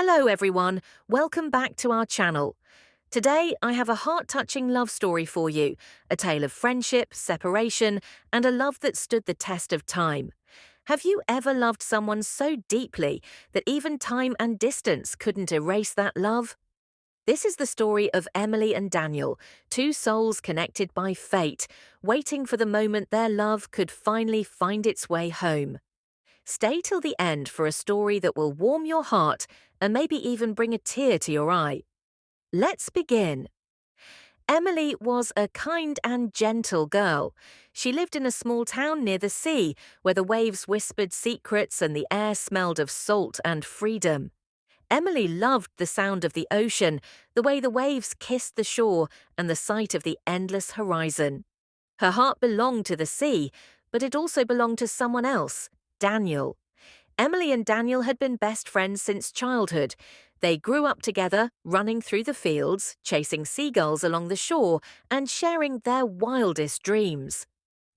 Hello everyone, welcome back to our channel. Today I have a heart-touching love story for you, a tale of friendship, separation, and a love that stood the test of time. Have you ever loved someone so deeply that even time and distance couldn't erase that love? This is the story of Emily and Daniel, two souls connected by fate, waiting for the moment their love could finally find its way home. Stay till the end for a story that will warm your heart and maybe even bring a tear to your eye. Let's begin. Emily was a kind and gentle girl. She lived in a small town near the sea, where the waves whispered secrets and the air smelled of salt and freedom. Emily loved the sound of the ocean, the way the waves kissed the shore, and the sight of the endless horizon. Her heart belonged to the sea, but it also belonged to someone else, Daniel. Emily and Daniel had been best friends since childhood. They grew up together, running through the fields, chasing seagulls along the shore, and sharing their wildest dreams.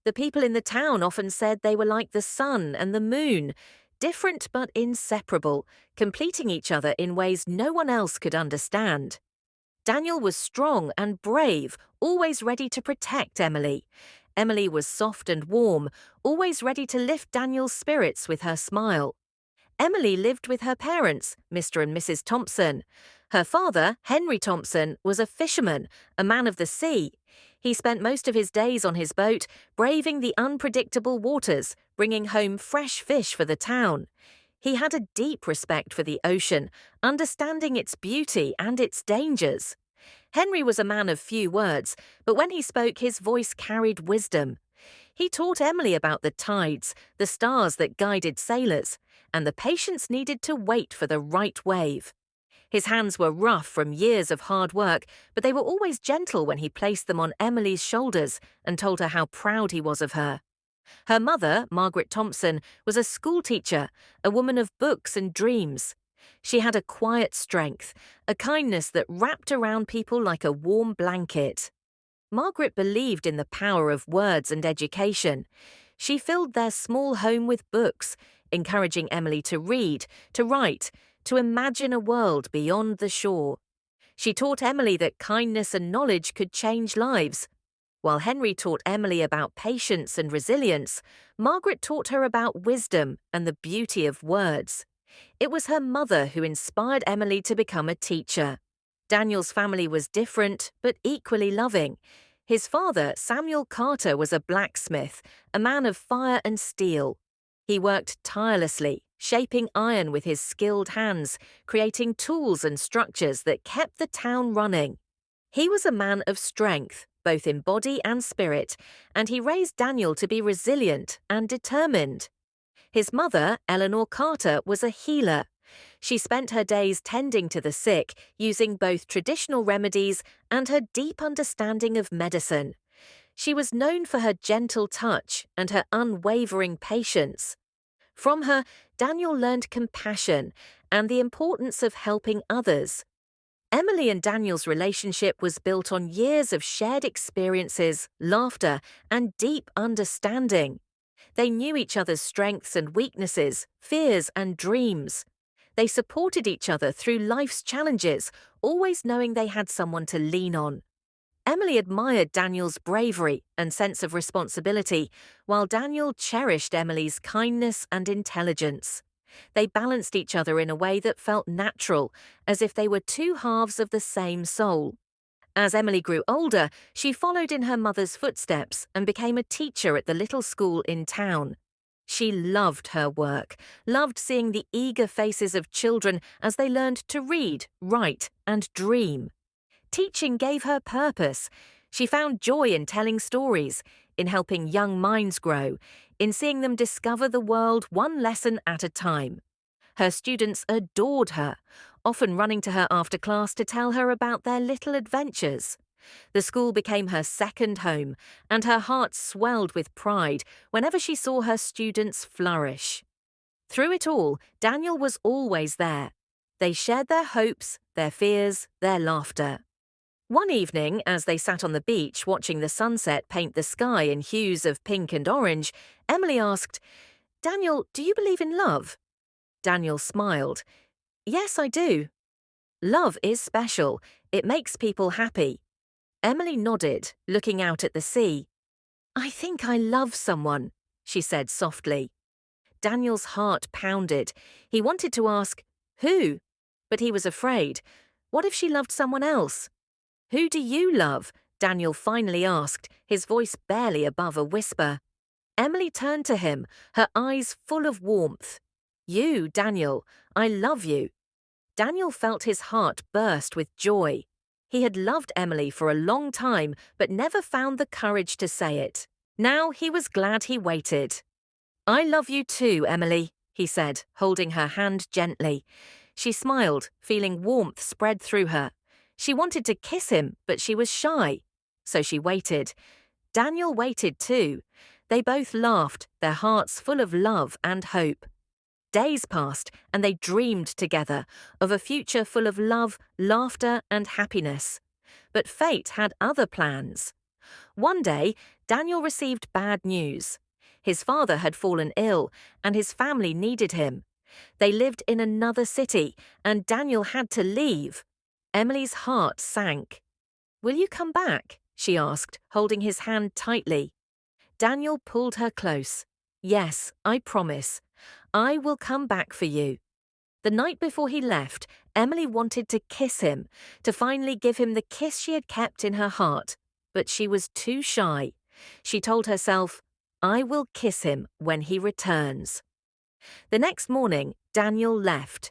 The people in the town often said they were like the sun and the moon, different but inseparable, completing each other in ways no one else could understand. Daniel was strong and brave, always ready to protect Emily. Emily was soft and warm, always ready to lift Daniel's spirits with her smile. Emily lived with her parents, Mr. and Mrs. Thompson. Her father, Henry Thompson, was a fisherman, a man of the sea. He spent most of his days on his boat, braving the unpredictable waters, bringing home fresh fish for the town. He had a deep respect for the ocean, understanding its beauty and its dangers. Henry was a man of few words, but when he spoke, his voice carried wisdom. He taught Emily about the tides, the stars that guided sailors, and the patience needed to wait for the right wave. His hands were rough from years of hard work, but they were always gentle when he placed them on Emily's shoulders and told her how proud he was of her. Her mother, Margaret Thompson, was a schoolteacher, a woman of books and dreams. She had a quiet strength, a kindness that wrapped around people like a warm blanket. Margaret believed in the power of words and education. She filled their small home with books, encouraging Emily to read, to write, to imagine a world beyond the shore. She taught Emily that kindness and knowledge could change lives. While Henry taught Emily about patience and resilience, Margaret taught her about wisdom and the beauty of words. It was her mother who inspired Emily to become a teacher. Daniel's family was different, but equally loving. His father, Samuel Carter, was a blacksmith, a man of fire and steel. He worked tirelessly, shaping iron with his skilled hands, creating tools and structures that kept the town running. He was a man of strength, both in body and spirit, and he raised Daniel to be resilient and determined. His mother, Eleanor Carter, was a healer. She spent her days tending to the sick, using both traditional remedies and her deep understanding of medicine. She was known for her gentle touch and her unwavering patience. From her, Daniel learned compassion and the importance of helping others. Emily and Daniel's relationship was built on years of shared experiences, laughter, and deep understanding. They knew each other's strengths and weaknesses, fears and dreams. They supported each other through life's challenges, always knowing they had someone to lean on. Emily admired Daniel's bravery and sense of responsibility, while Daniel cherished Emily's kindness and intelligence. They balanced each other in a way that felt natural, as if they were two halves of the same soul. As Emily grew older, she followed in her mother's footsteps and became a teacher at the little school in town. She loved her work, loved seeing the eager faces of children as they learned to read, write, and dream. Teaching gave her purpose. She found joy in telling stories, in helping young minds grow, in seeing them discover the world one lesson at a time. Her students adored her, often running to her after class to tell her about their little adventures. The school became her second home, and her heart swelled with pride whenever she saw her students flourish. Through it all, Daniel was always there. They shared their hopes, their fears, their laughter. One evening, as they sat on the beach watching the sunset paint the sky in hues of pink and orange, Emily asked, "Daniel, do you believe in love?" Daniel smiled. Yes, I do. Love is special. It makes people happy. Emily nodded, looking out at the sea. I think I love someone, she said softly. Daniel's heart pounded. He wanted to ask, who? But he was afraid. What if she loved someone else? Who do you love? Daniel finally asked, his voice barely above a whisper. Emily turned to him, her eyes full of warmth. You, Daniel, I love you. Daniel felt his heart burst with joy. He had loved Emily for a long time, but never found the courage to say it. Now he was glad he waited. I love you too, Emily, he said, holding her hand gently. She smiled, feeling warmth spread through her. She wanted to kiss him, but she was shy. So she waited. Daniel waited too. They both laughed, their hearts full of love and hope. Days passed, and they dreamed together of a future full of love, laughter, and happiness. But fate had other plans. One day, Daniel received bad news. His father had fallen ill, and his family needed him. They lived in another city, and Daniel had to leave. Emily's heart sank. Will you come back? She asked, holding his hand tightly. Daniel pulled her close. Yes, I promise. I will come back for you. The night before he left, Emily wanted to kiss him, to finally give him the kiss she had kept in her heart. But she was too shy. She told herself, I will kiss him when he returns. The next morning, Daniel left.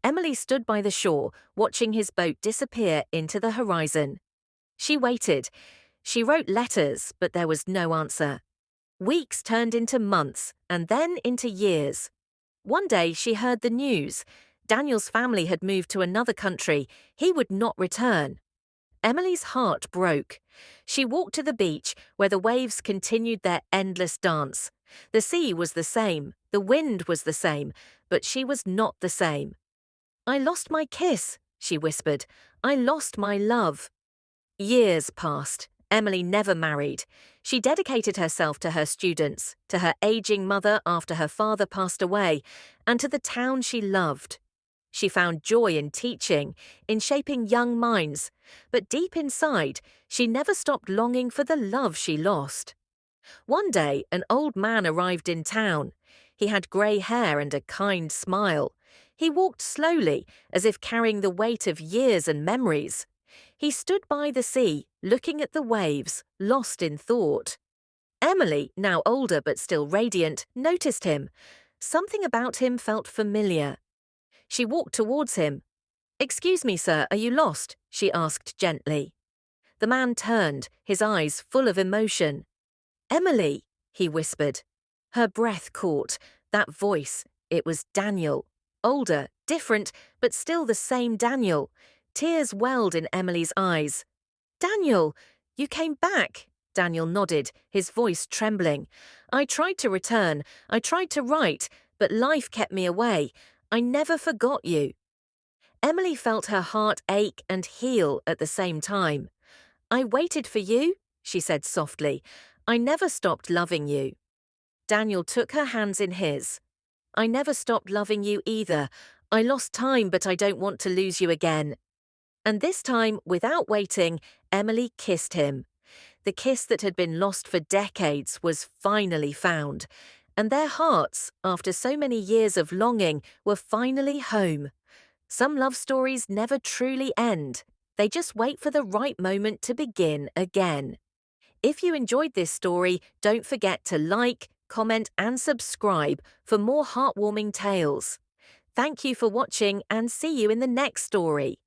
Emily stood by the shore, watching his boat disappear into the horizon. She waited. She wrote letters, but there was no answer. Weeks turned into months, and then into years. One day she heard the news. Daniel's family had moved to another country. He would not return. Emily's heart broke. She walked to the beach, where the waves continued their endless dance. The sea was the same, the wind was the same, but she was not the same. I lost my kiss, she whispered. I lost my love. Years passed. Emily never married. She dedicated herself to her students, to her aging mother after her father passed away, and to the town she loved. She found joy in teaching, in shaping young minds, but deep inside, she never stopped longing for the love she lost. One day, an old man arrived in town. He had grey hair and a kind smile. He walked slowly, as if carrying the weight of years and memories. He stood by the sea, looking at the waves, lost in thought. Emily, now older but still radiant, noticed him. Something about him felt familiar. She walked towards him. Excuse me, sir, are you lost? She asked gently. The man turned, his eyes full of emotion. Emily, he whispered. Her breath caught. That voice, it was Daniel. Older, different, but still the same Daniel. Tears welled in Emily's eyes. Daniel, you came back. Daniel nodded, his voice trembling. I tried to return. I tried to write, but life kept me away. I never forgot you. Emily felt her heart ache and heal at the same time. I waited for you, she said softly. I never stopped loving you. Daniel took her hands in his. I never stopped loving you either. I lost time, but I don't want to lose you again. And this time, without waiting, Emily kissed him. The kiss that had been lost for decades was finally found. And their hearts, after so many years of longing, were finally home. Some love stories never truly end. They just wait for the right moment to begin again. If you enjoyed this story, don't forget to like, comment, and subscribe for more heartwarming tales. Thank you for watching, and see you in the next story.